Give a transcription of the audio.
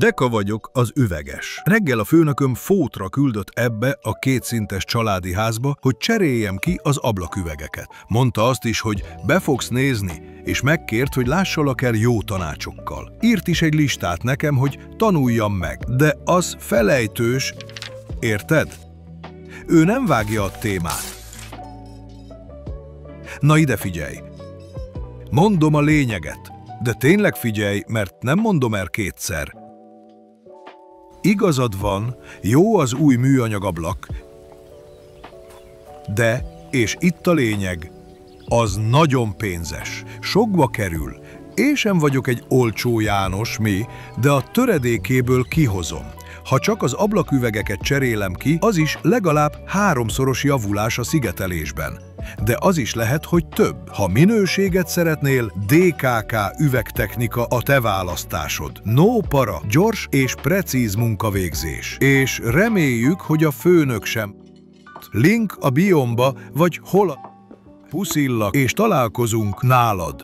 Deka vagyok, az üveges. Reggel a főnököm fótra küldött ebbe a kétszintes családi házba, hogy cseréljem ki az ablaküvegeket. Mondta azt is, hogy be fogsz nézni, és megkért, hogy lássalak el jó tanácsokkal. Írt is egy listát nekem, hogy tanuljam meg, de az felejtős, érted? Ő nem vágja a témát. Na ide figyelj! Mondom a lényeget, de tényleg figyelj, mert nem mondom el kétszer. Igazad van, jó az új műanyagablak, de, és itt a lényeg, az nagyon pénzes, sokba kerül. Én sem vagyok egy olcsó János, de a töredékéből kihozom. Ha csak az ablaküvegeket cserélem ki, az is legalább 3-szoros javulás a szigetelésben. De az is lehet, hogy több. Ha minőséget szeretnél, DKK üvegtechnika a te választásod. No para, gyors és precíz munkavégzés. És reméljük, hogy a főnök sem. Link a biomba, vagy hol a... Puszillak, és találkozunk nálad.